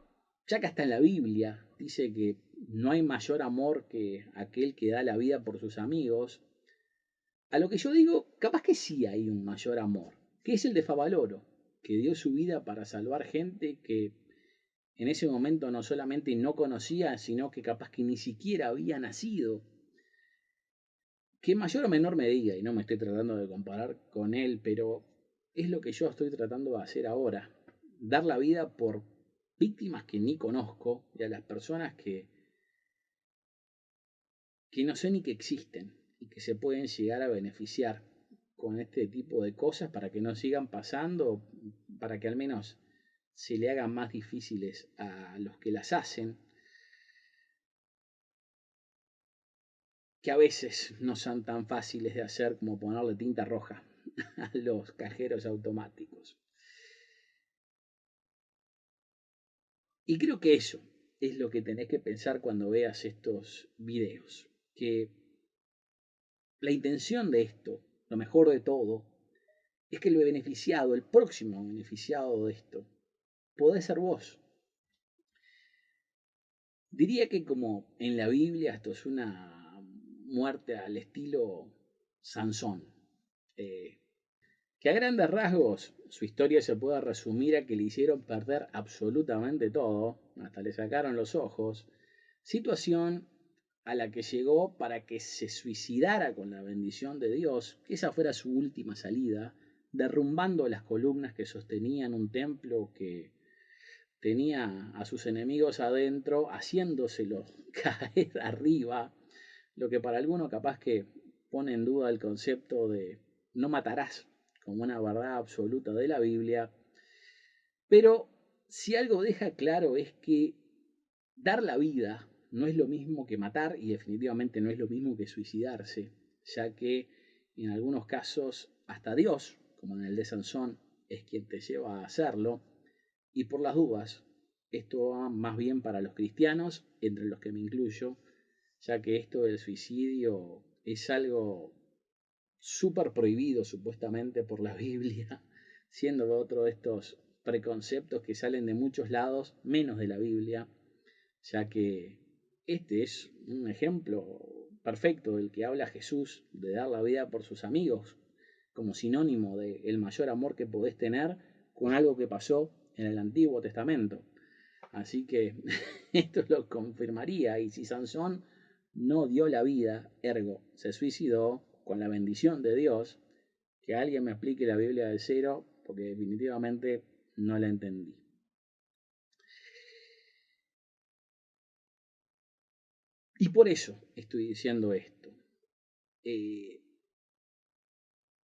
ya que hasta en la Biblia dice que no hay mayor amor que aquel que da la vida por sus amigos. A lo que yo digo, capaz que sí hay un mayor amor, que es el de Favaloro, que dio su vida para salvar gente que en ese momento no solamente no conocía, sino que capaz que ni siquiera había nacido. Que en mayor o menor medida, y no me estoy tratando de comparar con él, pero es lo que yo estoy tratando de hacer ahora. Dar la vida por víctimas que ni conozco y a las personas que no sé ni que existen y que se pueden llegar a beneficiar con este tipo de cosas para que no sigan pasando, para que al menos se le hagan más difíciles a los que las hacen, que a veces no son tan fáciles de hacer como ponerle tinta roja a los cajeros automáticos. Y creo que eso es lo que tenés que pensar cuando veas estos videos, que la intención de esto, lo mejor de todo, es que el beneficiado, el próximo beneficiado de esto, podés ser vos. Diría que como en la Biblia esto es una muerte al estilo Sansón, eh, que a grandes rasgos su historia se puede resumir a que le hicieron perder absolutamente todo, hasta le sacaron los ojos, situación a la que llegó para que se suicidara con la bendición de Dios, que esa fuera su última salida, derrumbando las columnas que sostenían un templo que tenía a sus enemigos adentro, haciéndoselos caer arriba, lo que para algunos capaz que pone en duda el concepto de no matarás como una verdad absoluta de la Biblia, pero si algo deja claro es que dar la vida no es lo mismo que matar y definitivamente no es lo mismo que suicidarse, ya que en algunos casos hasta Dios, como en el de Sansón, es quien te lleva a hacerlo. Y por las dudas, esto va más bien para los cristianos, entre los que me incluyo, ya que esto del suicidio es algo súper prohibido supuestamente por la Biblia, siendo otro de estos preconceptos que salen de muchos lados, menos de la Biblia, ya que este es un ejemplo perfecto del que habla Jesús, de dar la vida por sus amigos, como sinónimo de el mayor amor que podés tener con algo que pasó en el Antiguo Testamento. Así que esto lo confirmaría, y si Sansón no dio la vida, ergo se suicidó con la bendición de Dios, que alguien me explique la Biblia de cero, porque definitivamente no la entendí. Y por eso estoy diciendo esto. Eh,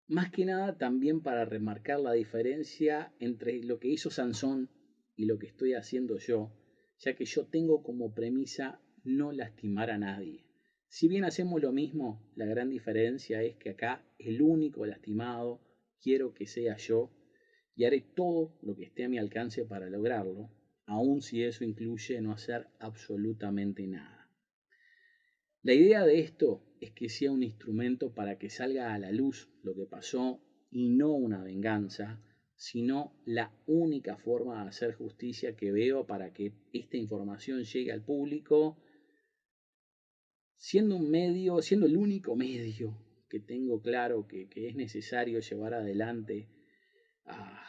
Más que nada también para remarcar la diferencia entre lo que hizo Sansón y lo que estoy haciendo yo, ya que yo tengo como premisa no lastimar a nadie. Si bien hacemos lo mismo, la gran diferencia es que acá el único lastimado quiero que sea yo y haré todo lo que esté a mi alcance para lograrlo, aun si eso incluye no hacer absolutamente nada. La idea de esto es que sea un instrumento para que salga a la luz lo que pasó y no una venganza, sino la única forma de hacer justicia que veo para que esta información llegue al público, siendo un medio, siendo el único medio que tengo claro que es necesario llevar adelante. Ah,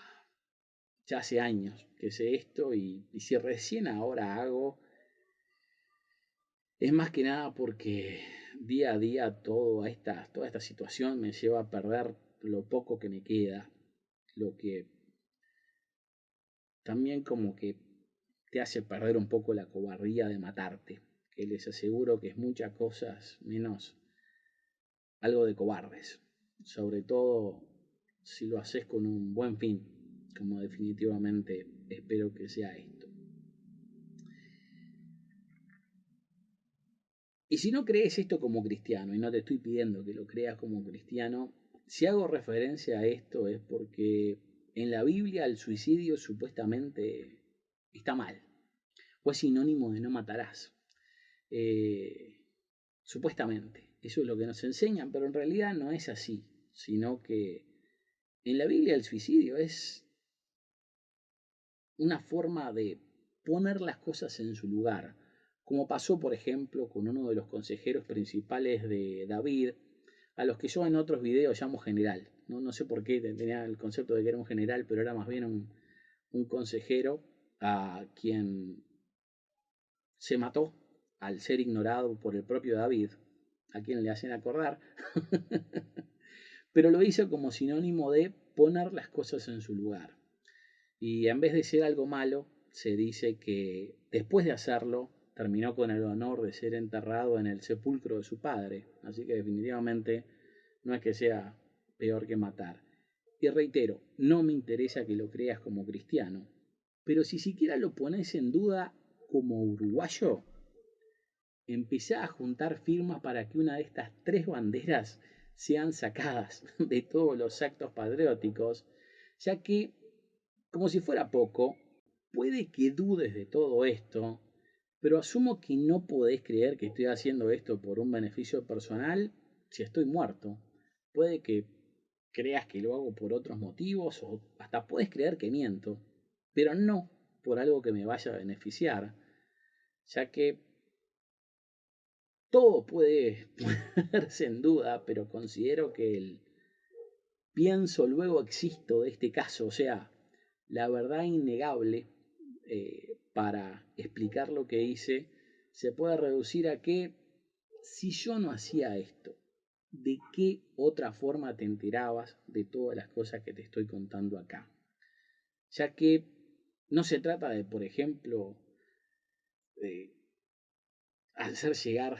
ya hace años que sé esto y si recién ahora hago es más que nada porque día a día toda esta situación me lleva a perder lo poco que me queda, lo que también como que te hace perder un poco la cobardía de matarte, que les aseguro que es muchas cosas menos algo de cobardes, sobre todo si lo haces con un buen fin, como definitivamente espero que sea esto. Y si no crees esto como cristiano, y no te estoy pidiendo que lo creas como cristiano, si hago referencia a esto es porque en la Biblia el suicidio supuestamente está mal, o es sinónimo de no matarás. Eh, Supuestamente, eso es lo que nos enseñan, pero en realidad no es así, sino que en la Biblia el suicidio es una forma de poner las cosas en su lugar, como pasó por ejemplo con uno de los consejeros principales de David, a los que yo en otros videos llamo general, no sé por qué tenía el concepto de que era un general, pero era más bien un consejero a quien se mató al ser ignorado por el propio David, a quien le hacen acordar, pero lo hizo como sinónimo de poner las cosas en su lugar. Y en vez de ser algo malo, se dice que después de hacerlo, terminó con el honor de ser enterrado en el sepulcro de su padre. Así que definitivamente no es que sea peor que matar. Y reitero, no me interesa que lo creas como cristiano, pero si siquiera lo pones en duda como uruguayo, empecé a juntar firmas para que una de estas tres banderas sean sacadas de todos los actos patrióticos, ya que, como si fuera poco, puede que dudes de todo esto, pero asumo que no podés creer que estoy haciendo esto por un beneficio personal si estoy muerto. Puede que creas que lo hago por otros motivos o hasta puedes creer que miento, pero no por algo que me vaya a beneficiar, ya que todo puede ponerse en duda, pero considero que el pienso luego existo de este caso, o sea, la verdad innegable para explicar lo que hice, se puede reducir a que si yo no hacía esto, ¿de qué otra forma te enterabas de todas las cosas que te estoy contando acá? Ya que no se trata de, por ejemplo, de hacer llegar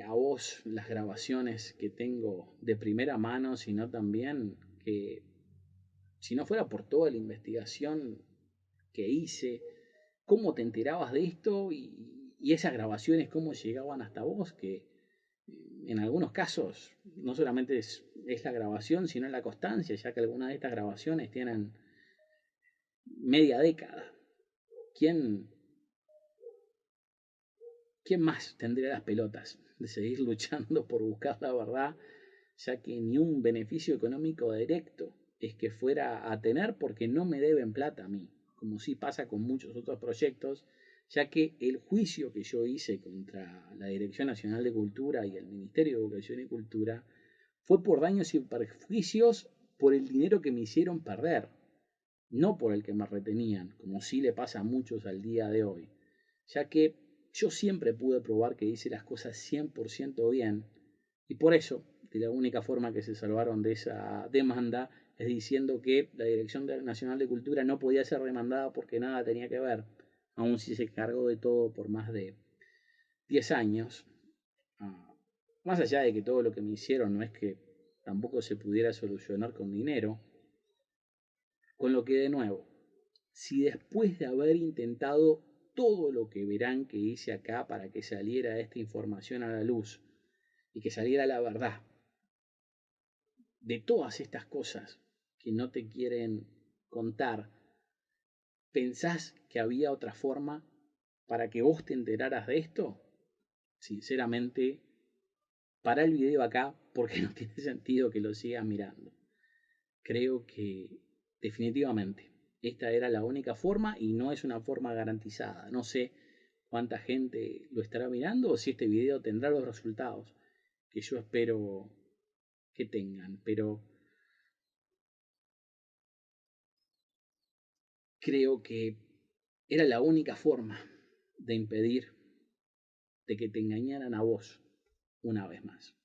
a vos las grabaciones que tengo de primera mano, sino también que si no fuera por toda la investigación que hice, cómo te enterabas de esto y esas grabaciones, cómo llegaban hasta vos, que en algunos casos no solamente es la grabación, sino la constancia, ya que algunas de estas grabaciones tienen media década. ¿Quién, quién más tendría las pelotas de seguir luchando por buscar la verdad, ya que ni un beneficio económico directo es que fuera a tener porque no me deben plata a mí, como sí pasa con muchos otros proyectos, ya que el juicio que yo hice contra la Dirección Nacional de Cultura y el Ministerio de Educación y Cultura fue por daños y perjuicios por el dinero que me hicieron perder, no por el que me retenían, como sí le pasa a muchos al día de hoy, ya que yo siempre pude probar que hice las cosas 100% bien y por eso, de la única forma que se salvaron de esa demanda es diciendo que la Dirección Nacional de Cultura no podía ser demandada porque nada tenía que ver, aun si se cargó de todo por más de 10 años. Más allá de que todo lo que me hicieron no es que tampoco se pudiera solucionar con dinero, con lo que de nuevo, si después de haber intentado todo lo que verán que hice acá para que saliera esta información a la luz y que saliera la verdad de todas estas cosas que no te quieren contar, ¿pensás que había otra forma para que vos te enteraras de esto? Sinceramente, para el video acá porque no tiene sentido que lo sigas mirando. Creo que definitivamente esta era la única forma y no es una forma garantizada. No sé cuánta gente lo estará mirando o si este video tendrá los resultados que yo espero que tengan, pero creo que era la única forma de impedir de que te engañaran a vos una vez más.